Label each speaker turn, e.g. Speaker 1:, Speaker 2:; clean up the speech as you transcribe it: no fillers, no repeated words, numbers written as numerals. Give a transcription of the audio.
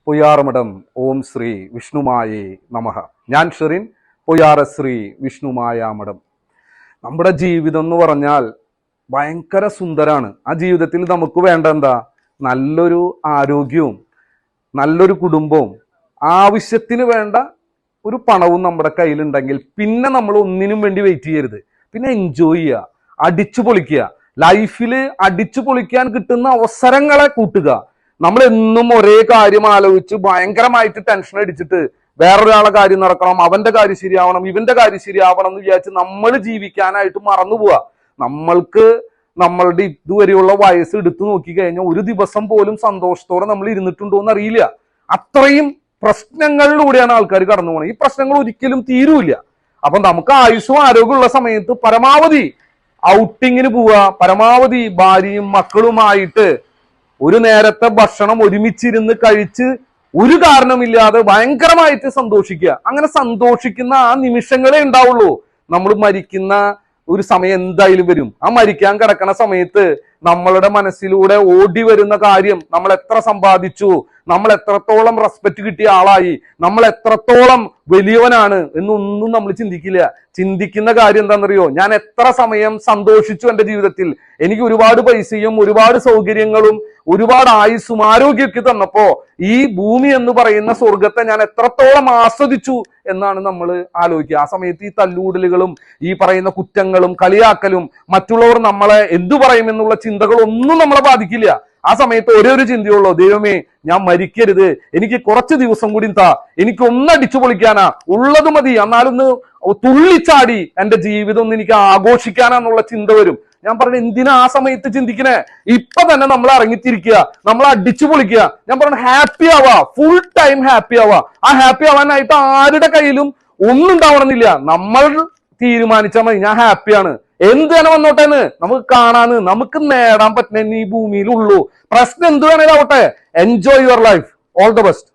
Speaker 1: പൊയ്യാറമഠം ഓം ശ്രീ വിഷ്ണുമായേ നമഃ. ഞാൻ ഷെറിൻ, പൊയ്യാറ ശ്രീ വിഷ്ണുമായ മഠം. നമ്മുടെ ജീവിതം എന്ന് പറഞ്ഞാൽ ഭയങ്കര സുന്ദരാണ്. ആ ജീവിതത്തിൽ നമുക്ക് വേണ്ട എന്താ? നല്ലൊരു ആരോഗ്യവും നല്ലൊരു കുടുംബവും ആവശ്യത്തിന് വേണ്ട ഒരു പണവും നമ്മുടെ കയ്യിലുണ്ടെങ്കിൽ പിന്നെ നമ്മൾ ഒന്നിനും വേണ്ടി വെയിറ്റ് ചെയ്യരുത്. പിന്നെ എൻജോയ് ചെയ്യുക, അടിച്ചു പൊളിക്കുക. ലൈഫിൽ അടിച്ചു പൊളിക്കാൻ കിട്ടുന്ന അവസരങ്ങളെ കൂട്ടുക. നമ്മൾ എന്നും ഒരേ കാര്യം ആലോചിച്ച് ഭയങ്കരമായിട്ട് ടെൻഷൻ അടിച്ചിട്ട് വേറൊരാളെ കാര്യം നടക്കണം, അവന്റെ കാര്യം ശരിയാവണം, ഇവന്റെ കാര്യം ശരിയാവണം എന്ന് വിചാരിച്ച് നമ്മൾ ജീവിക്കാനായിട്ട് മറന്നു പോവാ. നമ്മളുടെ ഇതുവരെയുള്ള വയസ്സ് എടുത്തു നോക്കിക്കഴിഞ്ഞാൽ ഒരു ദിവസം പോലും സന്തോഷത്തോടെ നമ്മൾ ഇരുന്നിട്ടുണ്ടോ എന്ന് അറിയില്ല. അത്രയും പ്രശ്നങ്ങളിലൂടെയാണ് ആൾക്കാർ കടന്നു പോകുന്നത്. ഈ പ്രശ്നങ്ങൾ ഒരിക്കലും തീരൂല്ല. അപ്പൊ നമുക്ക് ആയുസ്സും ആരോഗ്യമുള്ള സമയത്ത് പരമാവധി ഔട്ടിങ്ങിന് പോവുക, പരമാവധി ഭാര്യയും മക്കളുമായിട്ട് ഒരു നേരത്തെ ഭക്ഷണം ഒരുമിച്ചിരുന്ന് കഴിച്ച് ഒരു കാരണമില്ലാതെ ഭയങ്കരമായിട്ട് സന്തോഷിക്കുക. അങ്ങനെ സന്തോഷിക്കുന്ന ആ നിമിഷങ്ങളെ ഉണ്ടാവുള്ളൂ. നമ്മൾ മരിക്കുന്ന ഒരു സമയം എന്തായാലും വരും. ആ മരിക്കാൻ കിടക്കുന്ന സമയത്ത് നമ്മളുടെ മനസ്സിലൂടെ ഓടി വരുന്ന കാര്യം, നമ്മൾ എത്ര സമ്പാദിച്ചു, നമ്മൾ എത്രത്തോളം റെസ്പെക്ട് കിട്ടിയ ആളായി, നമ്മൾ എത്രത്തോളം വലിയവനാണ് എന്നൊന്നും നമ്മൾ ചിന്തിക്കില്ല. ചിന്തിക്കുന്ന കാര്യം എന്താണെന്നറിയോ? ഞാൻ എത്ര സമയം സന്തോഷിച്ചു എന്റെ ജീവിതത്തിൽ. എനിക്ക് ഒരുപാട് പൈസയും ഒരുപാട് സൗകര്യങ്ങളും ഒരുപാട് ആയുസ്സും ആരോഗ്യമൊക്കെ തന്നപ്പോ ഈ ഭൂമി എന്ന് പറയുന്ന സ്വർഗത്തെ ഞാൻ എത്രത്തോളം ആസ്വദിച്ചു എന്നാണ് നമ്മൾ ആലോചിക്കുക. ആ സമയത്ത് ഈ തല്ലൂടലുകളും ഈ പറയുന്ന കുറ്റങ്ങളും കളിയാക്കലും മറ്റുള്ളവർ നമ്മളെ എന്തു പറയുമെന്നുള്ള ചിന്തകളൊന്നും നമ്മളെ ബാധിക്കില്ല. ആ സമയത്ത് ഒരേ ഒരു ചിന്തയുള്ളൂ, ദൈവമേ ഞാൻ മരിക്കരുത്, എനിക്ക് കുറച്ച് ദിവസം കൂടി താ, എനിക്ക് ഒന്ന് അടിച്ചു പൊളിക്കാനാ, ഉള്ളത് മതി, എന്നാലൊന്ന് തുള്ളിച്ചാടി എന്റെ ജീവിതം ഒന്ന് എനിക്ക് ആഘോഷിക്കാനാന്നുള്ള ചിന്ത വരും. ഞാൻ പറഞ്ഞു, എന്തിനാ ആ സമയത്ത് ചിന്തിക്കണേ? ഇപ്പൊ തന്നെ നമ്മൾ ഇറങ്ങിത്തിരിക്കുക, നമ്മൾ അടിച്ചു പൊളിക്കുക. ഞാൻ പറഞ്ഞു, ഹാപ്പി ആവാ, ഫുൾ ടൈം ഹാപ്പി ആവാ. ആ ഹാപ്പി ആവാനായിട്ട് ആരുടെ കയ്യിലും ഒന്നും ഉണ്ടാവണമെന്നില്ല. നമ്മൾ തീരുമാനിച്ചാൽ മതി, ഞാൻ ഹാപ്പിയാണ്, എന്ത് തന്നെ വന്നോട്ടേന്ന് നമുക്ക് കാണാന്ന്, നമുക്ക് നേടാൻ പറ്റുന്ന ഈ ഭൂമിയിലുള്ളൂ. പ്രശ്നം എന്ത് വേണേലും ആവട്ടെ. Enjoy your life. All the best.